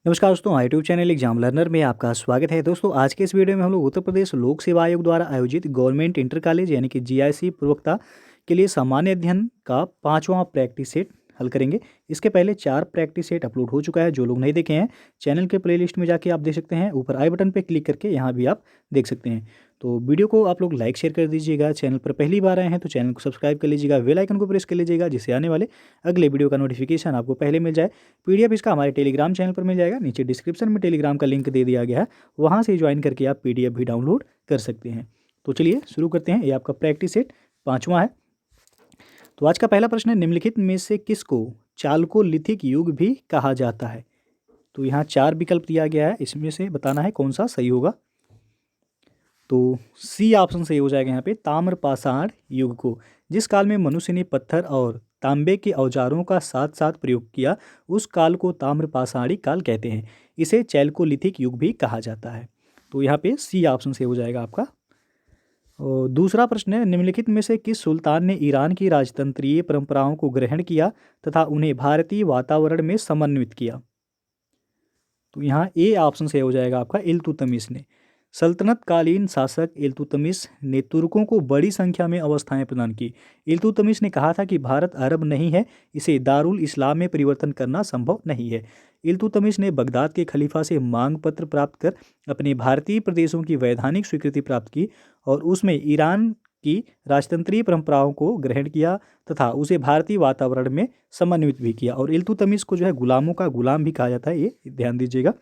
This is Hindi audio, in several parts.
नमस्कार दोस्तों, यूट्यूब चैनल एग्जाम लर्नर में आपका स्वागत है। दोस्तों आज के इस वीडियो में हम लोग उत्तर प्रदेश लोक सेवा आयोग द्वारा आयोजित गवर्नमेंट इंटर कॉलेज यानी कि जीआईसी प्रवक्ता के लिए सामान्य अध्ययन का 5वां प्रैक्टिस सेट हल करेंगे। इसके पहले 4 प्रैक्टिस सेट अपलोड हो चुका है। जो लोग नहीं देखे हैं चैनल के प्लेलिस्ट में जाके आप देख सकते हैं। ऊपर आई बटन पर क्लिक करके यहाँ भी आप देख सकते हैं। तो वीडियो को आप लोग लाइक शेयर कर दीजिएगा। चैनल पर पहली बार आए हैं तो चैनल को सब्सक्राइब कर लीजिएगा, बेल आइकन को प्रेस कर लीजिएगा, जिससे आने वाले अगले वीडियो का नोटिफिकेशन आपको पहले मिल जाए। पीडीएफ इसका हमारे टेलीग्राम चैनल पर मिल जाएगा। नीचे डिस्क्रिप्शन में टेलीग्राम का लिंक दे दिया गया है, वहाँ से ज्वाइन करके आप पीडीएफ भी डाउनलोड कर सकते हैं। तो चलिए शुरू करते हैं। ये आपका प्रैक्टिस सेट 5वां है। तो आज का पहला प्रश्न है, निम्नलिखित में से किसको चालकोलिथिक युग भी कहा जाता है? तो यहाँ 4 विकल्प दिया गया है, इसमें से बताना है कौन सा सही होगा। तो सी ऑप्शन सही हो जाएगा यहाँ पे, ताम्रपाषाण युग को। जिस काल में मनुष्य ने पत्थर और तांबे के औजारों का साथ साथ प्रयोग किया, उस काल को ताम्रपाषाणी काल कहते हैं। इसे चैल्कोलिथिक युग भी कहा जाता है। तो यहाँ पे सी ऑप्शन से हो जाएगा आपका। और दूसरा प्रश्न है, निम्नलिखित में से किस सुल्तान ने ईरान की राजतंत्रीय परंपराओं को ग्रहण किया तथा उन्हें भारतीय वातावरण में समन्वित किया? तो यहाँ ए ऑप्शन से हो जाएगा आपका, इल्तुतमिश ने। सल्तनतकालीन शासक इल्तुतमिश ने तुर्कों को बड़ी संख्या में अवस्थाएं प्रदान की। इल्तुतमिश ने कहा था कि भारत अरब नहीं है, इसे दारुल इस्लाम में परिवर्तन करना संभव नहीं है। इल्तुतमिश ने बगदाद के खलीफा से मांग पत्र प्राप्त कर अपने भारतीय प्रदेशों की वैधानिक स्वीकृति प्राप्त की और उसमें ईरान की राजतंत्रीय परंपराओं को ग्रहण किया तथा उसे भारतीय वातावरण में समन्वित भी किया। और इल्तुतमिश को जो है गुलामों का गुलाम भी कहा जाता है, ये ध्यान दीजिएगा।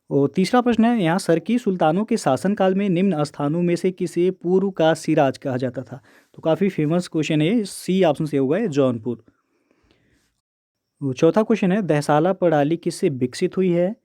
और तीसरा प्रश्न है, यहाँ सरकी सुल्तानों के शासनकाल में निम्न स्थानों में से किसे पूर्व का सिराज कहा जाता था? तो काफ़ी फेमस क्वेश्चन है, सी ऑप्शन से होगा जौनपुर। चौथा क्वेश्चन है, दहसाला प्रणाली किससे विकसित हुई है?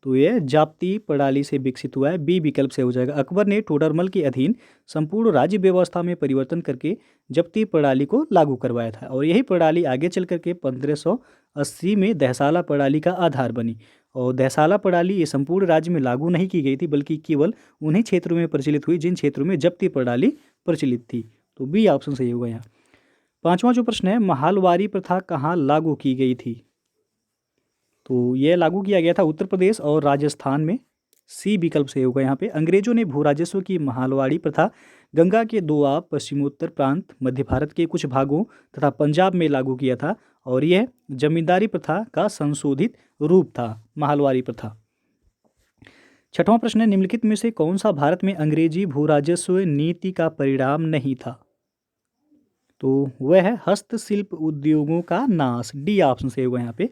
तो ये जाप्ती प्रणाली से विकसित हुआ है, बी विकल्प से हो जाएगा। अकबर ने टोडरमल के अधीन संपूर्ण राज्य व्यवस्था में परिवर्तन करके जब्ती प्रणाली को लागू करवाया था और यही प्रणाली आगे चल करके 1580 में दहसाला प्रणाली का आधार बनी। और दहसाला प्रणाली ये संपूर्ण राज्य में लागू नहीं की गई थी, बल्कि केवल उन्हीं क्षेत्रों में प्रचलित हुई जिन क्षेत्रों में जब्ती प्रणाली प्रचलित थी। तो बी ऑप्शन सही होगा यहाँ। पांचवा जो प्रश्न है, महालवारी प्रथा कहाँ लागू की गई थी? तो यह लागू किया गया था उत्तर प्रदेश और राजस्थान में, सी विकल्प से होगा यहाँ पे। अंग्रेजों ने भू राजस्व की महालवाड़ी प्रथा गंगा के दोआब, पश्चिमोत्तर प्रांत, मध्य भारत के कुछ भागों तथा पंजाब में लागू किया था और यह जमींदारी प्रथा का संशोधित रूप था, महालवाड़ी प्रथा। छठवां प्रश्न है, निम्नलिखित में से कौन सा भारत में अंग्रेजी भू राजस्व नीति का परिणाम नहीं था? तो वह है हस्तशिल्प उद्योगों का नाश, डी ऑप्शन से होगा यहाँ पे।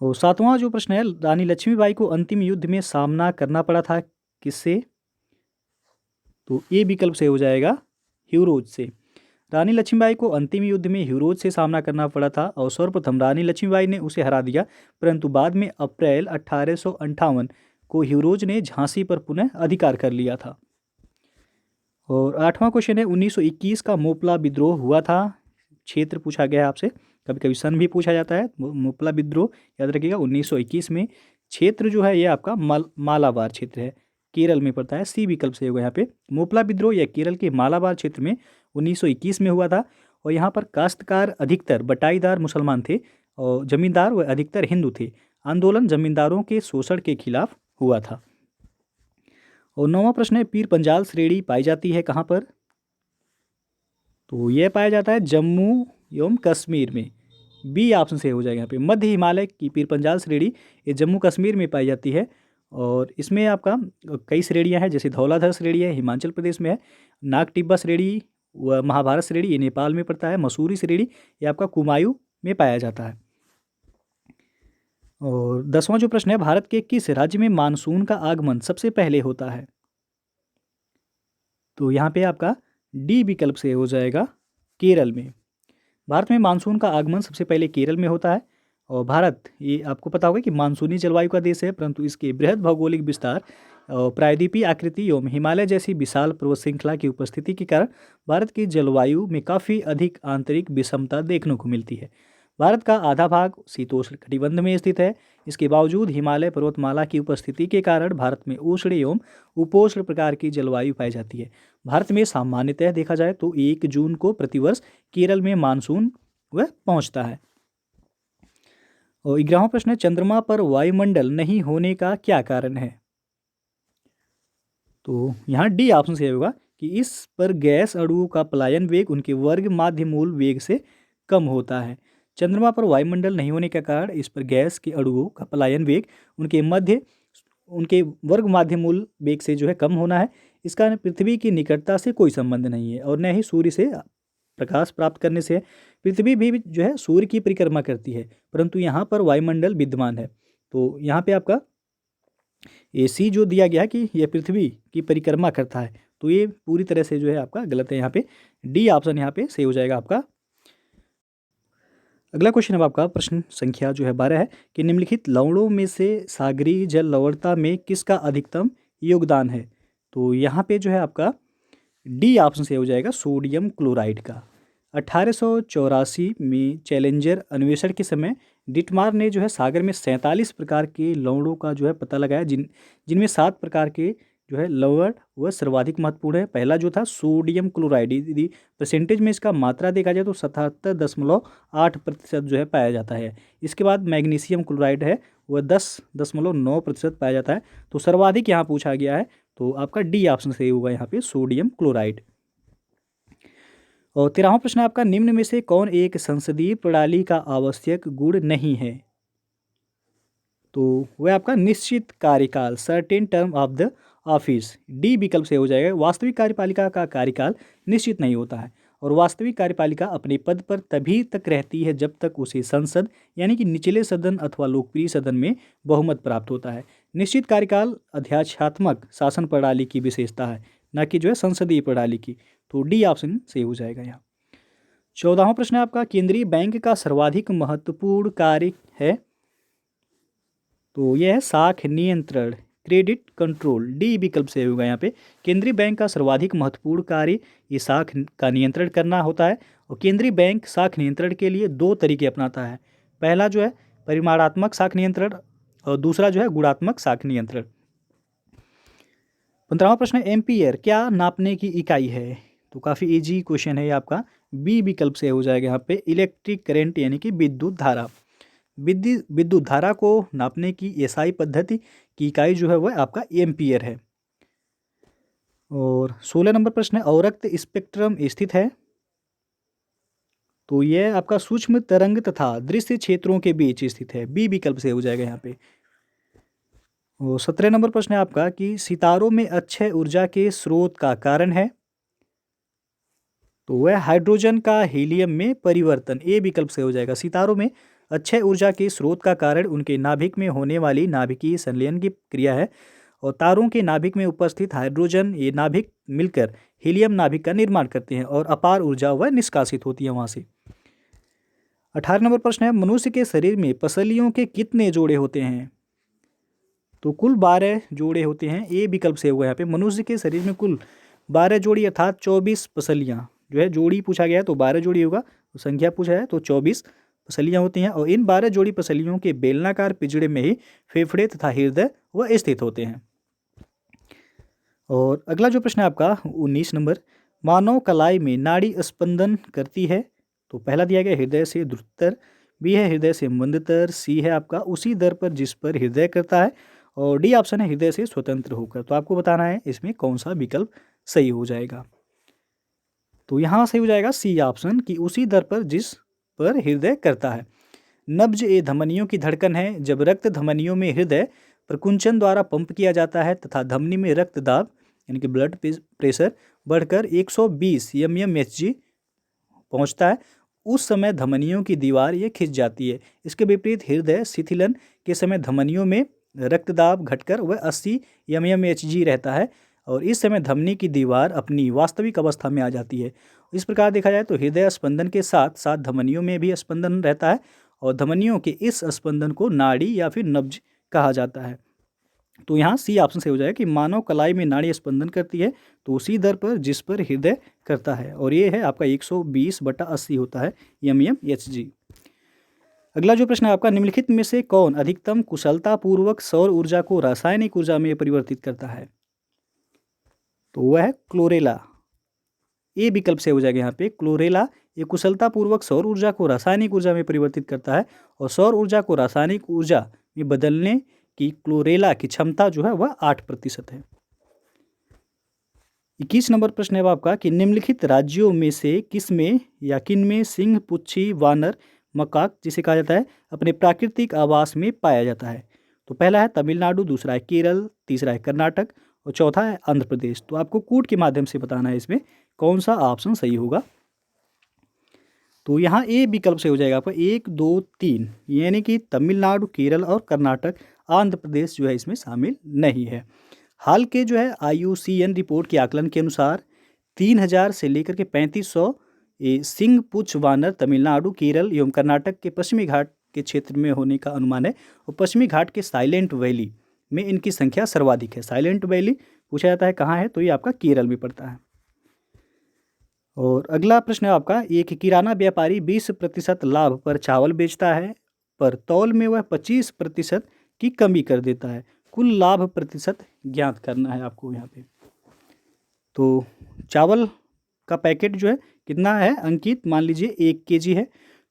और सातवां जो प्रश्न है, रानी लक्ष्मीबाई को अंतिम युद्ध में सामना करना पड़ा था किससे? तो ए विकल्प से हो जाएगा, ह्यूरोज से। रानी लक्ष्मीबाई को अंतिम युद्ध में ह्यूरोज से सामना करना पड़ा था और सर्वप्रथम रानी लक्ष्मीबाई ने उसे हरा दिया, परंतु बाद में अप्रैल 1858 को ह्यूरोज ने झांसी पर पुनः अधिकार कर लिया था। और आठवां क्वेश्चन है, 1921 का मोपला विद्रोह हुआ था, क्षेत्र पूछा गया है आपसे, कभी कभी सन भी पूछा जाता है। मोपला विद्रोह याद रखिएगा 1921 में। क्षेत्र जो है ये आपका मालाबार क्षेत्र है, केरल में पड़ता है, सी विकल्प से होगा यहाँ पे। मोपला विद्रोह यह केरल के मालाबार क्षेत्र में 1921 में हुआ था और यहाँ पर काश्तकार अधिकतर बटाईदार मुसलमान थे और जमींदार व अधिकतर हिंदू थे। आंदोलन जमींदारों के शोषण के खिलाफ हुआ था। और नौवां प्रश्न है, पीर पंजाल श्रेणी पाई जाती है कहाँ पर? तो यह पाया जाता है जम्मू एवं कश्मीर में, बी ऑप्शन से हो जाएगा यहाँ पे। मध्य हिमालय की पीर पंजाल श्रेणी ये जम्मू कश्मीर में पाई जाती है और इसमें आपका कई श्रेणियाँ हैं, जैसे धौलाधर श्रेणी है हिमाचल प्रदेश में है, नाग टिब्बा श्रेणी व महाभारत श्रेणी ये नेपाल में पड़ता है, मसूरी श्रेणी ये आपका कुमायूं में पाया जाता है। और 10वां जो प्रश्न है, भारत के किस राज्य में मानसून का आगमन सबसे पहले होता है? तो यहाँ पे आपका डी विकल्प से हो जाएगा, केरल में। भारत में मानसून का आगमन सबसे पहले केरल में होता है और भारत ये आपको पता होगा कि मानसूनी जलवायु का देश है, परंतु इसके बृहद भौगोलिक विस्तार और प्रायद्वीपीय आकृति एवं हिमालय जैसी विशाल पर्वत श्रृंखला की उपस्थिति के कारण भारत की जलवायु में काफ़ी अधिक आंतरिक विषमता देखने को मिलती है। भारत का आधा भाग शीतोष्ण कटिबंध में स्थित है। इसके बावजूद हिमालय पर्वतमाला की उपस्थिति के कारण भारत में उष्ण एवं उपोष्ण प्रकार की जलवायु पाई जाती है। भारत में सामान्यतः देखा जाए तो 1 जून को प्रतिवर्ष केरल में मानसून वह पहुंचता है। और 11वां प्रश्न है, चंद्रमा पर वायुमंडल नहीं होने का क्या कारण है? तो यहाँ डी ऑप्शन सही होगा कि इस पर गैस अणुओं का पलायन वेग उनके वर्ग माध्य मूल वेग से कम होता है। चंद्रमा पर वायुमंडल नहीं होने के कारण इस पर गैस के अणुओं का पलायन वेग उनके वर्ग माध्य मूल वेग से जो है कम होना है। इसका पृथ्वी की निकटता से कोई संबंध नहीं है और न ही सूर्य से प्रकाश प्राप्त करने से। पृथ्वी भी जो है सूर्य की परिक्रमा करती है, परंतु यहाँ पर वायुमंडल विद्यमान है। तो यहाँ पे आपका ए सी जो दिया गया है कि यह पृथ्वी की परिक्रमा करता है, तो ये पूरी तरह से जो है आपका गलत है। यहाँ पे डी ऑप्शन यहाँ पे सही हो जाएगा आपका। अगला क्वेश्चन अब आपका प्रश्न संख्या जो है 12 है कि निम्नलिखित लवणों में से सागरीय जल लवणता में किसका अधिकतम योगदान है? तो यहाँ पे जो है आपका डी ऑप्शन से हो जाएगा सोडियम क्लोराइड का। 1884 में चैलेंजर अन्वेषण के समय डिटमार ने जो है सागर में 47 प्रकार के लवणों का जो है पता लगाया, जिनमें 7 प्रकार के जो है लवण वह सर्वाधिक महत्वपूर्ण है। पहला जो था सोडियम क्लोराइड, यदि परसेंटेज में इसका मात्रा देखा जाए तो 77.8% जो है पाया जाता है। इसके बाद मैग्नीशियम क्लोराइड है, वह 10.9% पाया जाता है। तो सर्वाधिक यहाँ पूछा गया है, तो आपका डी ऑप्शन सही होगा यहाँ पे सोडियम क्लोराइड। और 13वां प्रश्न है आपका, निम्न में से कौन एक संसदीय प्रणाली का आवश्यक गुण नहीं है? तो वह आपका निश्चित कार्यकाल, certain term of the office. D विकल्प से हो जाएगा। वास्तविक कार्यपालिका का कार्यकाल निश्चित नहीं होता है और वास्तविक कार्यपालिका अपने पद पर तभी तक रहती है जब तक उसे संसद यानी कि निचले सदन अथवा लोकप्रिय सदन में बहुमत प्राप्त होता है। निश्चित कार्यकाल अध्यादेशात्मक शासन प्रणाली की विशेषता है, न कि जो है संसदीय प्रणाली की। तो डी ऑप्शन सही हो जाएगा यहाँ। 14वां प्रश्न है आपका, केंद्रीय बैंक का सर्वाधिक महत्वपूर्ण कार्य है? तो यह है साख नियंत्रण, क्रेडिट कंट्रोल। डी विकल्प से होगा यहाँ पे। केंद्रीय बैंक का सर्वाधिक महत्वपूर्ण कार्य ये साख का नियंत्रण करना होता है और केंद्रीय बैंक साख नियंत्रण के लिए 2 तरीके अपनाता है। पहला जो है परिमाणात्मक साख नियंत्रण और दूसरा जो है गुणात्मक साख नियंत्रण। 15वां प्रश्न, एम्पियर क्या नापने की इकाई है? तो काफ़ी इजी क्वेश्चन है ये आपका। बी विकल्प से हो जाएगा यहाँ पे इलेक्ट्रिक करंट यानी कि विद्युत धारा। विद्युत धारा को नापने की एसआई पद्धति की इकाई जो है वह आपका एम्पियर है। और 16 नंबर प्रश्न है, अवरक्त स्पेक्ट्रम स्थित है? तो यह आपका सूक्ष्म तरंग तथा दृश्य क्षेत्रों के बीच स्थित है। बी विकल्प से हो जाएगा यहाँ पे। और 17 नंबर प्रश्न है आपका कि सितारों में अक्षय ऊर्जा के स्रोत का कारण है? तो वह हाइड्रोजन का हीलियम में परिवर्तन। ए विकल्प से हो जाएगा। सितारों में अक्षय ऊर्जा के स्रोत का कारण उनके नाभिक में होने वाली नाभिकीय संलयन की क्रिया है और तारों के नाभिक में उपस्थित हाइड्रोजन ये नाभिक मिलकर हीलियम नाभिक का निर्माण करते हैं और अपार ऊर्जा वह निष्कासित होती है वहाँ से। 18 नंबर प्रश्न है, मनुष्य के शरीर में पसलियों के कितने जोड़े होते हैं? तो कुल 12 जोड़े होते हैं। ए विकल्प से होगा यहाँ पे। मनुष्य के शरीर में कुल 12 जोड़ी अर्थात 24 पसलियाँ जो है, जोड़ी पूछा गया है तो 12 जोड़ी होगा, तो संख्या पूछा है तो 24 पसलियाँ होती हैं और इन 12 जोड़ी पसलियों के बेलनाकार पिंजड़े में ही फेफड़े तथा हृदय वह स्थित होते हैं। और अगला जो प्रश्न है आपका 19 नंबर, मानव कलाई में नाड़ी स्पंदन करती है? तो पहला दिया गया हृदय से ध्रुवतर, बी है हृदय से मंदतर, सी है आपका उसी दर पर जिस पर हृदय करता है और डी ऑप्शन है हृदय से स्वतंत्र होकर। तो आपको बताना है इसमें कौन सा विकल्प सही हो जाएगा। तो यहाँ सही हो जाएगा सी ऑप्शन कि उसी दर पर जिस पर हृदय करता है। नब्ज ए धमनियों की धड़कन है जब रक्त धमनियों में हृदय प्रकुंचन द्वारा पंप किया जाता है तथा धमनी में रक्त दाब यानी कि ब्लड प्रेशर बढ़कर 120 mmHg पहुंचता है, उस समय धमनियों की दीवार ये खिंच जाती है। इसके विपरीत हृदय शिथिलन के समय धमनियों में रक्तदाब घटकर वह 80 mmHg रहता है और इस समय धमनी की दीवार अपनी वास्तविक अवस्था में आ जाती है। इस प्रकार देखा जाए तो हृदय स्पंदन के साथ साथ धमनियों में भी स्पंदन रहता है और धमनियों के इस स्पंदन को नाड़ी या फिर नब्ज कहा जाता है। तो यहाँ सी ऑप्शन से हो जाएगा कि मानव कलाई में नाड़ी स्पंदन करती है तो उसी दर पर जिस पर हृदय करता है और ये है आपका 120/80 होता है mmHg। अगला जो प्रश्न है आपका, निम्नलिखित में से कौन अधिकतम कुशलतापूर्वक सौर ऊर्जा को रासायनिक ऊर्जा में परिवर्तित करता है? तो वह है क्लोरेला। ए विकल्प से हो जाएगा यहाँ पे क्लोरेला ये कुशलतापूर्वक सौर ऊर्जा को रासायनिक ऊर्जा में परिवर्तित करता है और सौर ऊर्जा को रासायनिक ऊर्जा में बदलने की क्लोरेला की क्षमता जो है वह 8% है। 21 नंबर प्रश्न है आपका कि निम्नलिखित राज्यों में से किसमें या किन में सिंह, पुच्छी, वानर, मकाक जिसे कहा जाता है अपने प्राकृतिक आवास में पाया जाता है। तो पहला है तमिलनाडु, दूसरा है केरल, तीसरा है कर्नाटक और चौथा है आंध्र प्रदेश। तो आपको कोड के माध्यम से बताना है इसमें कौन सा ऑप्शन सही होगा। तो यहाँ ए विकल्प से हो जाएगा आपका 1, 2, 3 यानी कि तमिलनाडु, केरल और कर्नाटक, आंध्र प्रदेश जो है इसमें शामिल नहीं है। हाल के जो है IUCN रिपोर्ट के आकलन के अनुसार 3000 से लेकर के 3500 सिंह, पुच्छ, वानर तमिलनाडु, केरल एवं कर्नाटक के पश्चिमी घाट के क्षेत्र में होने का अनुमान है और पश्चिमी घाट के साइलेंट वैली में इनकी संख्या सर्वाधिक है। साइलेंट वैली पूछा जाता है कहाँ है, तो ये आपका केरल में पड़ता है। और अगला प्रश्न है आपका, एक किराना व्यापारी 20% लाभ पर चावल बेचता है पर तौल में वह 25% की कमी कर देता है। कुल लाभ प्रतिशत ज्ञात करना है आपको यहाँ पे। तो चावल का पैकेट जो है कितना है अंकित, मान लीजिए 1 kg है,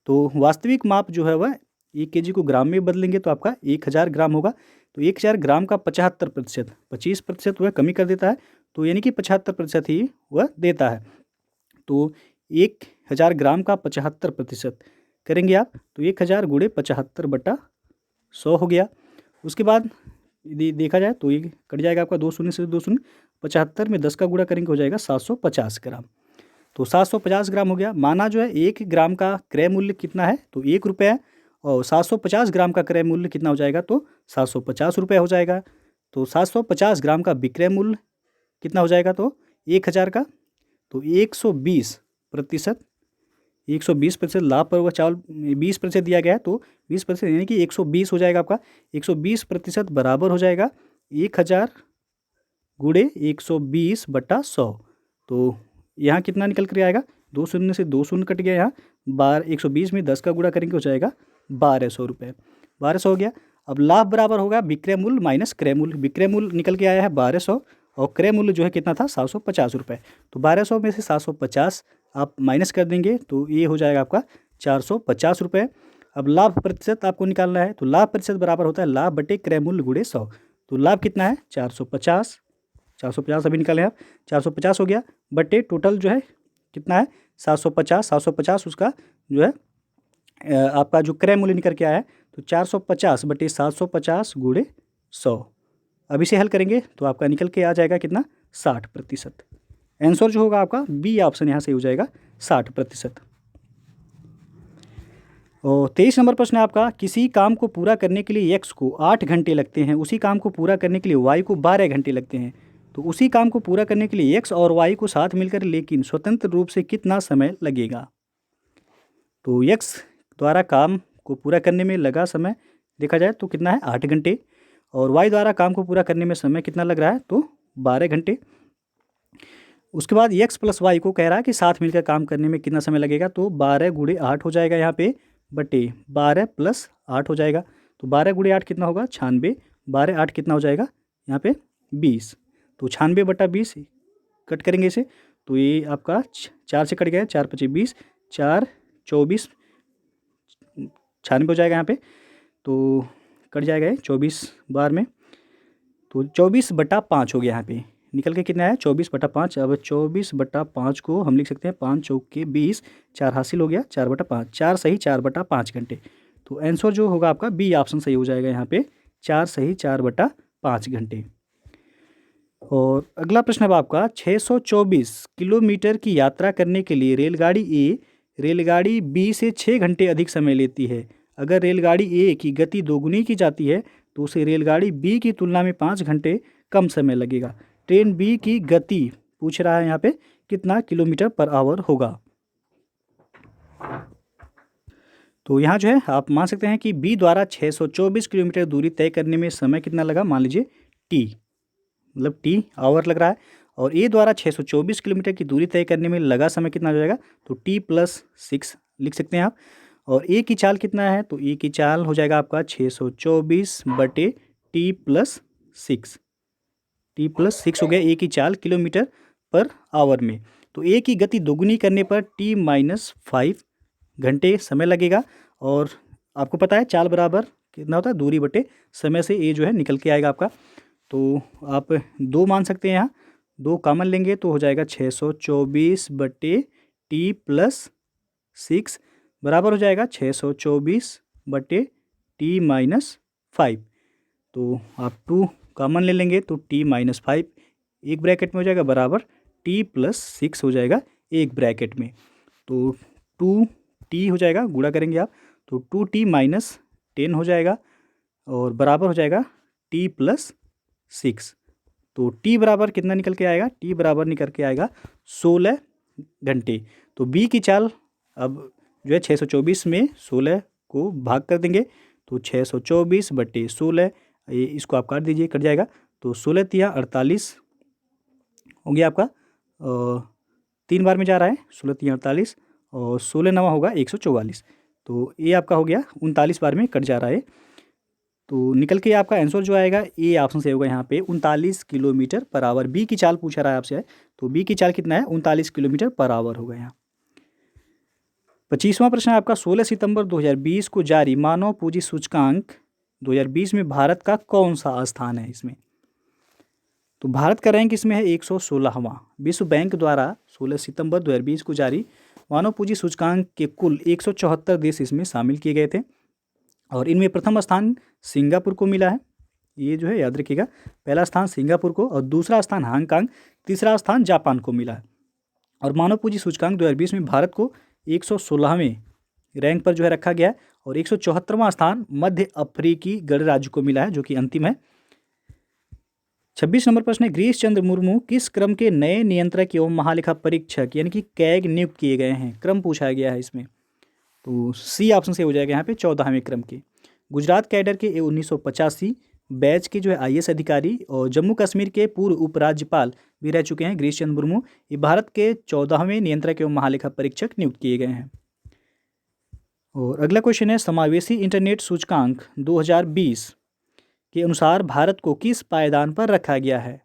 तो वास्तविक माप जो है वह 1 kg को ग्राम में बदलेंगे तो आपका 1000 ग्राम होगा। तो 1000 ग्राम का 75%, 25% वह कमी कर देता है, तो यानी कि 75% ही वह देता है। तो 1000 ग्राम का 75% करेंगे आप, तो 1000 गुणे 75/100 हो गया। उसके बाद यदि देखा जाए तो ये कट जाएगा आपका 2 शून्य से 2 शून्य, 75 में 10 का गुणा करेंगे हो जाएगा 750 ग्राम। तो 750 ग्राम हो गया। माना जो है 1 ग्राम का क्रय मूल्य कितना है, तो 1 रुपये है और 750 ग्राम का क्रय मूल्य कितना हो जाएगा, तो 750 रुपये हो जाएगा। तो 750 ग्राम का विक्रय मूल्य कितना हो जाएगा, तो 1000 का, तो 120%, 120% लाभ पर वह चावल 20% दिया गया है, तो 20% यानी कि 120 हो जाएगा आपका। 120% बराबर हो जाएगा 1000 गुणे 120/100। तो यहाँ कितना निकल कर आएगा, 2 शून्य से 2 शून्य कट गया, यहाँ 120 में 10 का गुणा करेंगे हो जाएगा 1200 रुपये। 1200 हो गया। अब लाभ बराबर होगा विक्रय मूल्य माइनस क्रय मूल्य। विक्रय मूल्य निकल के आया है 1200 और क्रय मूल्य जो है कितना था 750 रुपये। तो 1200 में से 750 आप माइनस कर देंगे तो ये हो जाएगा आपका 450 रुपये। अब लाभ प्रतिशत आपको निकालना है, तो लाभ प्रतिशत बराबर होता है लाभ बटे क्रय मूल्य गुणे 100। तो लाभ कितना है 450, 450 अभी निकालें आप, 450 हो गया बटे टोटल जो है कितना है 750, 750 उसका जो है आपका जो क्रय मूल्य निकल के आया है, तो 450 बटे 750 गुणे 100। अब इसे हल करेंगे तो आपका निकल के आ जाएगा कितना 60%। आंसर जो होगा आपका बी ऑप्शन यहाँ से हो जाएगा 60%। और 23 नंबर प्रश्न है आपका, किसी काम को पूरा करने के लिए x को 8 घंटे लगते हैं, उसी काम को पूरा करने के लिए y को 12 घंटे लगते हैं। तो उसी काम को पूरा करने के लिए x और y को साथ मिलकर लेकिन स्वतंत्र रूप से कितना समय लगेगा। तो x द्वारा काम को पूरा करने में लगा समय देखा जाए तो कितना है 8 घंटे और y द्वारा काम को पूरा करने में समय कितना लग रहा है, तो 12 घंटे। उसके बाद x प्लस वाई को कह रहा है कि साथ मिलकर काम करने में कितना समय लगेगा, तो 12 गुणे 8 हो जाएगा यहाँ पे बटे 12 प्लस 8 हो जाएगा। तो 12 गुणे 8 कितना होगा 96, 12 8 कितना हो जाएगा यहाँ पे 20। तो 96/20 कट करेंगे इसे, तो ये आपका 4 से कट गया, 4 × 5 = 20, 4 24 96 हो जाएगा यहाँ पे, तो कट जाएगा 24 बार में, तो 24/5 हो गया यहाँ पे निकल के कितना है 24/5। अब 24/5 को हम लिख सकते हैं 5 चौके 20, 4 हासिल हो गया 4/5, 4 सही 4/5 घंटे। तो आंसर जो होगा आपका बी ऑप्शन सही हो जाएगा यहाँ पे 4 सही 4/5 घंटे। और अगला प्रश्न है आपका, 624 किलोमीटर की यात्रा करने के लिए रेलगाड़ी ए रेलगाड़ी बी से 6 घंटे अधिक समय लेती है। अगर रेलगाड़ी ए की गति दोगुनी की जाती है तो उसे रेलगाड़ी बी की तुलना में 5 घंटे कम समय लगेगा। ट्रेन बी की गति पूछ रहा है यहाँ पे कितना km/h होगा। तो यहाँ जो है आप मान सकते हैं कि बी द्वारा 624 किलोमीटर दूरी तय करने में समय कितना लगा, मान लीजिए टी, मतलब टी आवर लग रहा है, और ए द्वारा 624 किलोमीटर की दूरी तय करने में लगा समय कितना हो जाएगा, तो t+6 लिख सकते हैं आप। और ए की चाल कितना है, तो ए की चाल हो जाएगा आपका 624 बटे t+6 हो गया ए की चाल km/h में। तो ए की गति दोगुनी करने पर t-5 घंटे समय लगेगा। और आपको पता है चाल बराबर कितना होता है, दूरी बटे समय से ए जो है निकल के आएगा आपका। तो आप 2 मान सकते हैं, यहाँ 2 कॉमन लेंगे तो हो जाएगा 624 बटे टी प्लस 6 बराबर हो जाएगा 624 बटे t-5। तो आप 2 कॉमन ले लेंगे तो t-5 एक ब्रैकेट में हो जाएगा बराबर t+6 हो जाएगा एक ब्रैकेट में। तो 2t हो जाएगा, गुणा करेंगे आप तो 2t-10 हो जाएगा और बराबर हो जाएगा t+6। तो t बराबर कितना निकल के आएगा, t बराबर निकल के आएगा 16 घंटे। तो b की चाल अब जो है 624 में 16 को भाग कर देंगे तो 624 बटे 16, ये इसको आप काट दीजिए, कट जाएगा। तो 16 तिया 48 हो गया आपका, 3 बार में जा रहा है, 16 तिया 48 और 16 नवा होगा 144। तो ये आपका हो गया 39 बार में कट जा रहा है। तो निकल के आपका आंसर जो आएगा ए ऑप्शन से होगा यहाँ पे 39 किलोमीटर पर आवर। बी की चाल पूछा रहा है आपसे, तो बी की चाल कितना है, 39 किलोमीटर पर आवर होगा यहाँ। 25वां प्रश्न है आपका, 16 सितंबर 2020 को जारी मानव पूंजी सूचकांक 2020 में भारत का कौन सा स्थान है इसमें। तो भारत का रैंक इसमें है 116वां। विश्व बैंक द्वारा 16 सितंबर 2020 को जारी मानव पूंजी सूचकांक के कुल 174 देश इसमें शामिल किए गए थे और इनमें प्रथम स्थान सिंगापुर को मिला है। ये जो है याद रखिएगा, पहला स्थान सिंगापुर को और दूसरा स्थान हांगकांग, तीसरा स्थान जापान को मिला है। और मानव पूंजी सूचकांक 2020 में भारत को 116वें रैंक पर जो है रखा गया है और 174वां स्थान मध्य अफ्रीकी गणराज्य को मिला है जो कि अंतिम है। 26 नंबर प्रश्न है, गिरीश चंद्र मुर्मू किस क्रम के नए नियंत्रक एवं महालेखा परीक्षक यानी कि कैग नियुक्त किए गए हैं, क्रम पूछा गया है इसमें। तो सी ऑप्शन से हो जाएगा यहाँ पे 14वें क्रम के। गुजरात कैडर के 1985 बैच के जो है IAS अधिकारी और जम्मू कश्मीर के पूर्व उपराज्यपाल भी रह चुके हैं गिरीश चंद्र मुर्मू। ये भारत के 14वें नियंत्रक एवं महालेखा परीक्षक नियुक्त किए गए हैं। और अगला क्वेश्चन है, समावेशी इंटरनेट सूचकांक 2020 के अनुसार भारत को किस पायदान पर रखा गया है।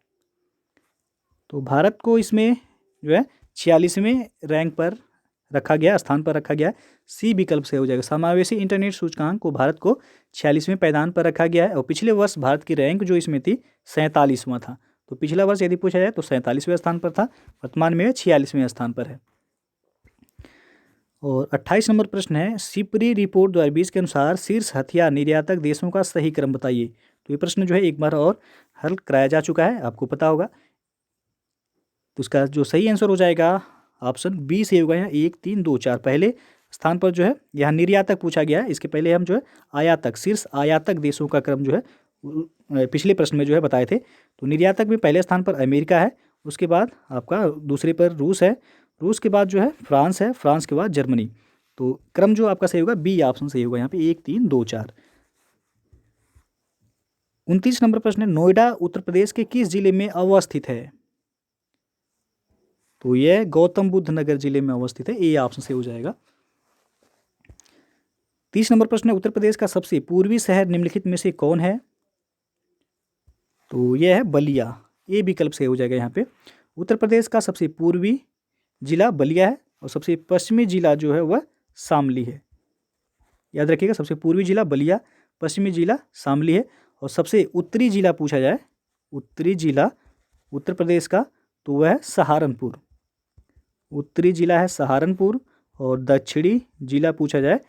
तो भारत को इसमें जो है 46वें रैंक पर रखा गया, स्थान पर रखा गया। सी विकल्प से हो जाएगा, समावेशी इंटरनेट सूचकांक को भारत को 46वें पायदान पर रखा गया है और पिछले वर्ष भारत की रैंक जो इसमें थी 47वां था। तो पिछला वर्ष यदि पूछा जाए तो 47वें स्थान पर था, वर्तमान में 46वें स्थान पर है। और 28 नंबर प्रश्न है, सिपरी रिपोर्ट 2020 के अनुसार शीर्ष हथियार निर्यातक देशों का सही क्रम बताइए। तो ये प्रश्न जो है एक बार और हल कराया जा चुका है, आपको पता होगा। तो उसका जो सही आंसर हो जाएगा ऑप्शन बी से होगा यहाँ 1 3 2 4। पहले स्थान पर जो है यहाँ निर्यातक पूछा गया है, इसके पहले हम जो है आयातक, शीर्ष आयातक देशों का क्रम जो है पिछले प्रश्न में जो है बताए थे। तो निर्यातक में पहले स्थान पर अमेरिका है, उसके बाद आपका दूसरे पर रूस है, रूस के बाद जो है फ्रांस है, फ्रांस के बाद जर्मनी। तो क्रम जो आपका सही होगा बी ऑप्शन सही होगा यहाँ पे 1 3 2 4। 29 नंबर प्रश्न है, नोएडा उत्तर प्रदेश के किस जिले में अवस्थित है। तो यह गौतम बुद्ध नगर जिले में अवस्थित है, ए ऑप्शन से हो जाएगा। 30 नंबर प्रश्न है, उत्तर प्रदेश का सबसे पूर्वी शहर निम्नलिखित में से कौन है। तो यह है बलिया, ए विकल्प से हो जाएगा यहाँ पे। उत्तर प्रदेश का सबसे पूर्वी जिला बलिया है और सबसे पश्चिमी जिला जो है वह शामली है। याद रखिएगा, सबसे पूर्वी जिला बलिया, पश्चिमी जिला शामली है और सबसे उत्तरी जिला पूछा जाए, उत्तरी जिला उत्तर प्रदेश का तो वह है सहारनपुर। उत्तरी जिला है सहारनपुर और दक्षिणी जिला पूछा जाए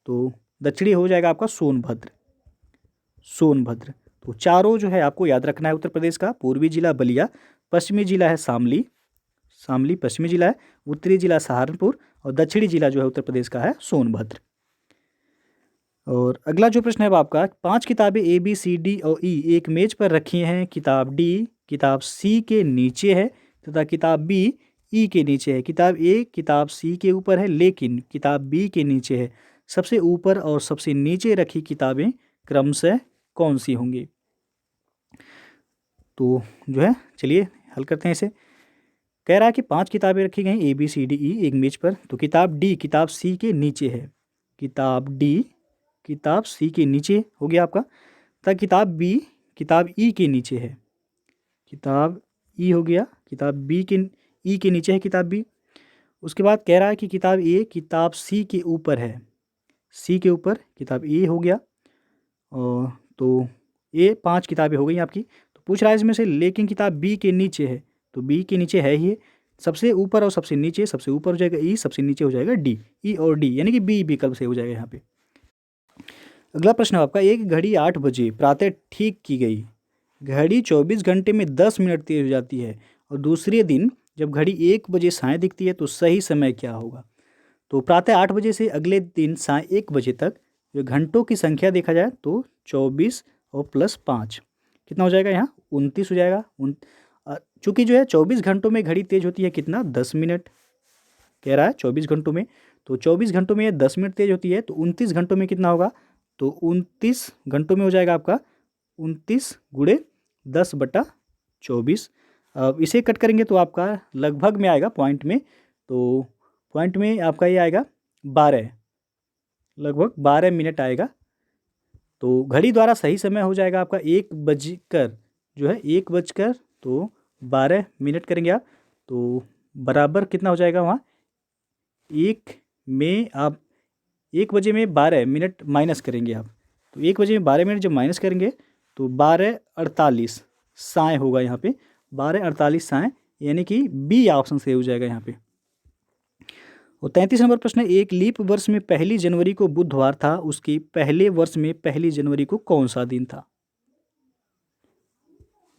तो दक्षिणी हो जाएगा आपका सोनभद्र, सोनभद्र। तो चारों जो है आपको याद रखना है उत्तर प्रदेश का, पूर्वी जिला बलिया, पश्चिमी जिला है शामली, शामली पश्चिमी जिला है, उत्तरी जिला सहारनपुर और दक्षिणी जिला जो है उत्तर प्रदेश का है सोनभद्र। और अगला जो प्रश्न है वो आपका, 5 किताबें ABCD और E एक मेज पर रखी हैं, किताब D किताब C के नीचे है तथा किताब B E के नीचे है। किताब A किताब C के ऊपर है लेकिन किताब B के नीचे है। सबसे ऊपर और सबसे नीचे रखी किताबें क्रमशः कौन सी होंगी। तो जो है चलिए हल करते हैं इसे। कह रहा है कि 5 किताबें रखी गई ABCDE एक मेज पर, तो किताब D किताब C के नीचे है, किताब D किताब C के नीचे हो गया आपका, तथा किताब B किताब E के नीचे है, किताब E हो गया, किताब B के E के नीचे है किताब B। उसके बाद कह रहा है कि किताब ए किताब सी के ऊपर है, सी के ऊपर किताब ए हो गया। और तो ये 5 किताबें हो गई आपकी। तो पूछ रहा है इसमें से लेकिन किताब बी के नीचे है, तो बी के नीचे है ही, सबसे ऊपर और सबसे नीचे, सबसे ऊपर हो जाएगा ई, सबसे नीचे हो जाएगा डी, ई और डी, यानी कि बी विकल्प से हो जाएगा यहाँ पे। अगला प्रश्न है आपका, एक घड़ी 8 बजे प्रातः ठीक की गई घड़ी 24 घंटे में 10 मिनट तेज हो जाती है और दूसरे दिन जब घड़ी 1 बजे साय दिखती है तो सही समय क्या होगा। तो प्रातः 8 बजे से अगले दिन साय 1 बजे तक जो घंटों की संख्या देखा जाए तो 24 और प्लस 5 कितना हो जाएगा, यहाँ 29 हो जाएगा। चूँकि जो है 24 घंटों में घड़ी तेज होती है कितना, 10 मिनट कह रहा है 24 घंटों में, तो 24 घंटों में 10 मिनट तेज होती है, तो 29 घंटों में कितना होगा, तो 29 घंटों में हो जाएगा आपका 29 गुणे 10/24। अब इसे कट करेंगे तो आपका लगभग में आएगा पॉइंट में, तो पॉइंट में आपका ये आएगा 12, लगभग 12 मिनट आएगा। तो घड़ी द्वारा सही समय हो जाएगा आपका 1 बजकर जो है 1 बजकर तो 12 मिनट करेंगे आप, तो बराबर कितना हो जाएगा वहाँ, 1 में आप 1 बजे में 12 मिनट माइनस करेंगे आप, तो 1 बजे में 12 मिनट जब माइनस करेंगे तो 12:48 साय होगा यहाँ पे, 12:48 साय, यानी कि बी ऑप्शन से हो जाएगा यहाँ पे। और 33 नंबर प्रश्न है, एक लीप वर्ष में 1 जनवरी को बुधवार था, उसके पहले वर्ष में 1 जनवरी को कौन सा दिन था।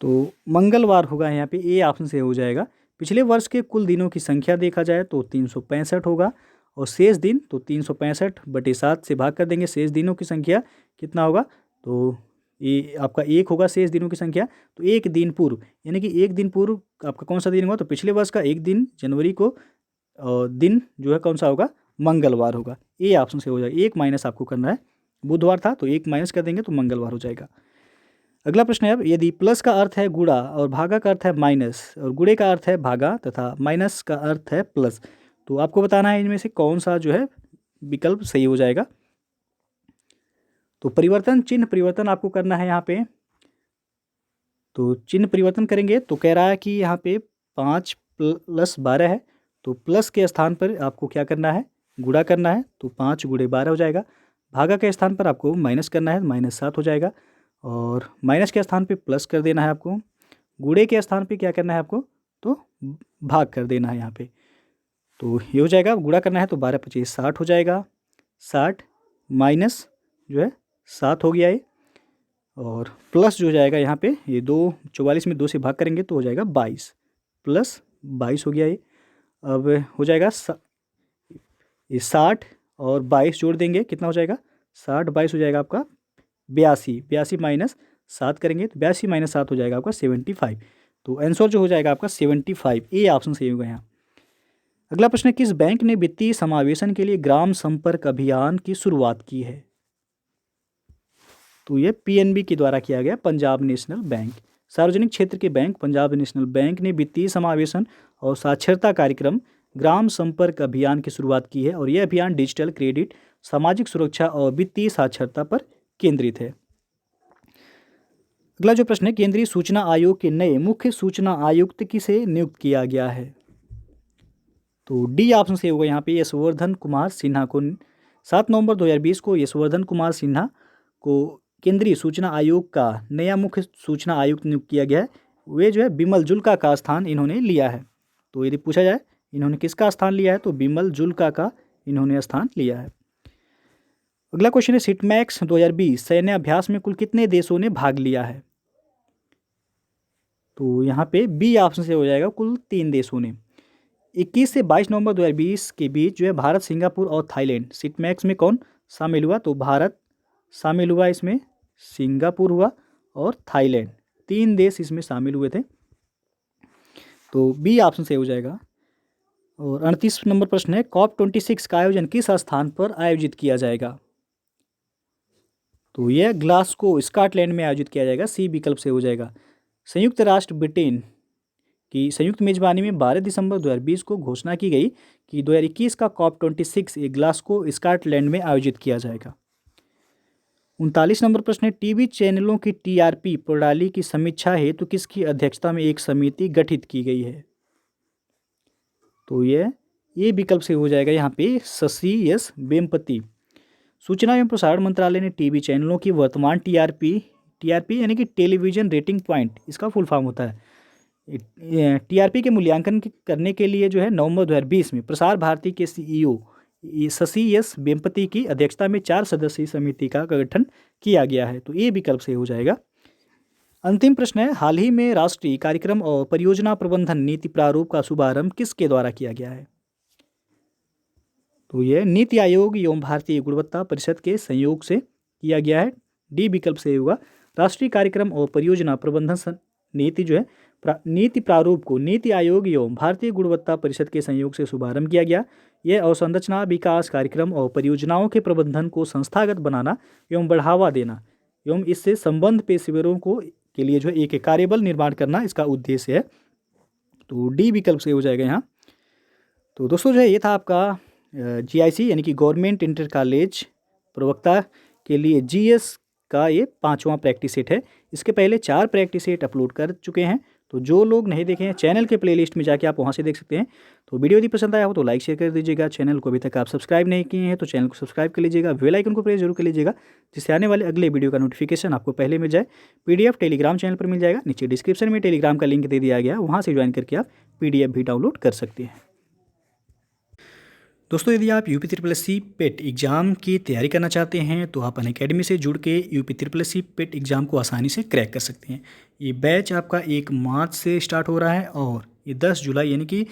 तो मंगलवार होगा यहाँ पे, ए ऑप्शन से हो जाएगा। पिछले वर्ष के कुल दिनों की संख्या देखा जाए तो 365 होगा और शेष दिन तो 365/7 से भाग कर देंगे, शेष दिनों की संख्या कितना होगा, तो ये आपका 1 होगा शेष दिनों की संख्या। तो एक दिन पूर्व, यानी कि एक दिन पूर्व आपका कौन सा दिन होगा, तो पिछले वर्ष का एक दिन जनवरी को दिन जो है कौन सा होगा, मंगलवार होगा, ए ऑप्शन से हो जाएगा। एक माइनस आपको करना है, बुधवार था तो एक माइनस कर देंगे तो मंगलवार हो जाएगा। अगला प्रश्न है, अब यदि प्लस का अर्थ है गुणा और भागा का अर्थ है माइनस और गुणे का अर्थ है भागा तथा माइनस का अर्थ है प्लस, तो आपको बताना है इनमें से कौन सा जो है विकल्प सही हो जाएगा। तो परिवर्तन, चिन्ह परिवर्तन आपको करना है यहाँ पे। तो चिन्ह परिवर्तन करेंगे तो कह रहा है कि यहाँ पे 5 + 12 है, तो प्लस के स्थान पर आपको क्या करना है, गुणा करना है, तो 5 × 12 हो जाएगा। भागा के स्थान पर आपको माइनस करना है, -7 हो जाएगा। और माइनस के स्थान पे प्लस कर देना है आपको, गुणे के स्थान पे क्या करना है आपको, तो भाग कर देना है यहाँ पे। तो ये हो जाएगा, गुणा करना है तो 12 × 25 60 हो जाएगा, 60 माइनस जो है 7 हो गया ये, और प्लस जो हो जाएगा यहाँ पे ये 44 में 2 से भाग करेंगे तो हो जाएगा 22, प्लस 22 हो गया ये। अब हो जाएगा ये 60 और 22 जोड़ देंगे कितना हो जाएगा, 60 22 हो जाएगा आपका 82, 82 माइनस 7 करेंगे तो 82 - 7 हो जाएगा आपका 75। तो आंसर जो हो जाएगा आपका 75, ए ऑप्शन सही होगा यहाँ। अगला प्रश्न है, किस बैंक ने वित्तीय समावेशन के लिए ग्राम संपर्क अभियान की शुरुआत की है। तो ये पीएनबी के द्वारा किया गया, पंजाब नेशनल बैंक। सार्वजनिक क्षेत्र के बैंक पंजाब नेशनल बैंक ने वित्तीय समावेशन और साक्षरता कार्यक्रम ग्राम संपर्क अभियान की शुरुआत की है और यह अभियान डिजिटल क्रेडिट, सामाजिक सुरक्षा और वित्तीय साक्षरता पर केंद्रित है। अगला जो प्रश्न है, केंद्रीय सूचना आयोग के नए मुख्य सूचना आयुक्त किसे नियुक्त किया गया है। तो डी ऑप्शन से होगा यहाँ पे, यशवर्धन कुमार सिन्हा को 7 नवंबर 2020 को यशवर्धन कुमार सिन्हा को केंद्रीय सूचना आयोग का नया मुख्य सूचना आयुक्त नियुक्त किया गया है। वे जो है बिमल जुल्का का स्थान इन्होंने लिया है। तो यदि पूछा जाए इन्होंने किसका स्थान लिया है, तो बिमल जुल्का का इन्होंने स्थान लिया है। अगला क्वेश्चन है, सिटमैक्स 2020 सैन्य अभ्यास में कुल कितने देशों ने भाग लिया है। तो यहाँ पे बी ऑप्शन से हो जाएगा, कुल 3 देशों ने। 21 से 22 नवंबर 2020 के बीच जो है भारत, सिंगापुर और थाईलैंड, सिटमैक्स में कौन शामिल हुआ, तो भारत शामिल हुआ इसमें, सिंगापुर हुआ और थाईलैंड, 3 देश इसमें शामिल हुए थे। तो बी ऑप्शन से हो जाएगा। और 38 नंबर प्रश्न है, COP26 का आयोजन किस स्थान पर आयोजित किया जाएगा। तो यह ग्लासगो स्कॉटलैंड में आयोजित किया जाएगा, सी विकल्प से हो जाएगा। संयुक्त राष्ट्र ब्रिटेन की संयुक्त मेजबानी में 12 दिसंबर 2020 को घोषणा की गई कि 2021 का COP26 ग्लासगो स्कॉटलैंड में आयोजित किया जाएगा। 39 नंबर प्रश्न है, टीवी चैनलों की टीआरपी प्रणाली की समीक्षा हेतु किसकी अध्यक्षता में एक समिति गठित की गई है। तो यह ए विकल्प से हो जाएगा यहाँ पे शशि एस वेम्पति। सूचना एवं प्रसारण मंत्रालय ने टीवी चैनलों की वर्तमान टीआरपी यानी कि टेलीविजन रेटिंग पॉइंट, इसका फुल फॉर्म होता है। टीआरपी के मूल्यांकन करने के लिए जो है नवंबर 2020 में प्रसार भारती के सीईओ शशि एस वेम्पति की अध्यक्षता में 4 सदस्यीय समिति का गठन किया गया है। तो ये विकल्प से हो जाएगा। अंतिम प्रश्न है, हाल ही में राष्ट्रीय कार्यक्रम और परियोजना प्रबंधन नीति प्रारूप का शुभारंभ किसके द्वारा किया गया है? तो यह नीति आयोग एवं भारतीय गुणवत्ता परिषद के संयोग से किया गया है। डी विकल्प से होगा। राष्ट्रीय कार्यक्रम और परियोजना प्रबंधन नीति जो है नीति प्रारूप को नीति आयोग एवं भारतीय गुणवत्ता परिषद के संयोग से शुभारंभ किया गया। यह अवसंरचना विकास कार्यक्रम और परियोजनाओं के प्रबंधन को संस्थागत बनाना एवं बढ़ावा देना एवं इससे संबंध पेशेवरों को के लिए जो एक कार्यबल निर्माण करना इसका उद्देश्य है। तो डी विकल्प से हो जाएगा यहाँ। तो दोस्तों जो है ये था आपका जीआईसी यानी कि गवर्नमेंट इंटर कॉलेज प्रवक्ता के लिए जीएस का ये 5वां प्रैक्टिस सेट है। इसके पहले 4 प्रैक्टिस सेट अपलोड कर चुके हैं। तो जो लोग नहीं देखे हैं चैनल के प्लेलिस्ट में जाके आप वहाँ से देख सकते हैं। तो वीडियो यदि पसंद आया हो तो लाइक शेयर कर दीजिएगा। चैनल को अभी तक आप सब्सक्राइब नहीं किए हैं तो चैनल को सब्सक्राइब कर लीजिएगा। बेल आइकन को प्रेस जरूर कर लीजिएगा जिससे आने वाले अगले वीडियो का नोटिफिकेशन आपको पहले मिल जाए। पीडीएफ टेलीग्राम चैनल पर मिल जाएगा। नीचे डिस्क्रिप्शन में टेलीग्राम का लिंक दे दिया गया, वहाँ से ज्वाइन करके आप पीडीएफ भी डाउनलोड कर सकते हैं। दोस्तों यदि आप यूपी पेट एग्ज़ाम की तैयारी करना चाहते हैं तो आप अनअकैडमी से जुड़ के यूपी पेट एग्ज़ाम को आसानी से क्रैक कर सकते हैं। ये बैच आपका 1 मार्च से स्टार्ट हो रहा है और ये 10 जुलाई यानी कि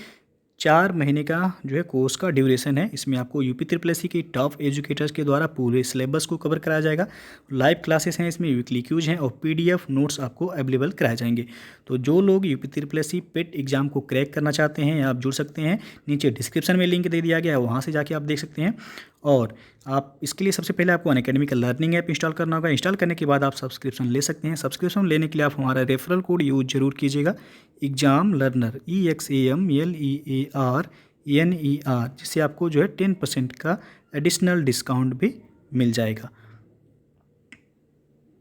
4 महीने का जो है कोर्स का ड्यूरेशन है। इसमें आपको यूपी के टॉप एजुकेटर्स के द्वारा पूरे सिलेबस को कवर कराया जाएगा। लाइव क्लासेस हैं, इसमें वीकली क्यूज हैं और पीडीएफ नोट्स आपको अवेलेबल कराए जाएंगे। तो जो लोग यूपी पेट एग्ज़ाम को क्रैक करना चाहते हैं आप जुड़ सकते हैं। नीचे डिस्क्रिप्शन में लिंक दे दिया गया है, वहाँ से जाके आप देख सकते हैं। और आप इसके लिए सबसे पहले आपको अनअकैडमी का लर्निंग ऐप इंस्टॉल करना होगा। इंस्टॉल करने के बाद आप सब्सक्रिप्शन ले सकते हैं। सब्सक्रिप्शन लेने के लिए आप हमारा रेफरल कोड यूज जरूर कीजिएगा, एग्जाम लर्नर EXAMLEARNER, जिससे आपको जो है 10% का एडिशनल डिस्काउंट भी मिल जाएगा।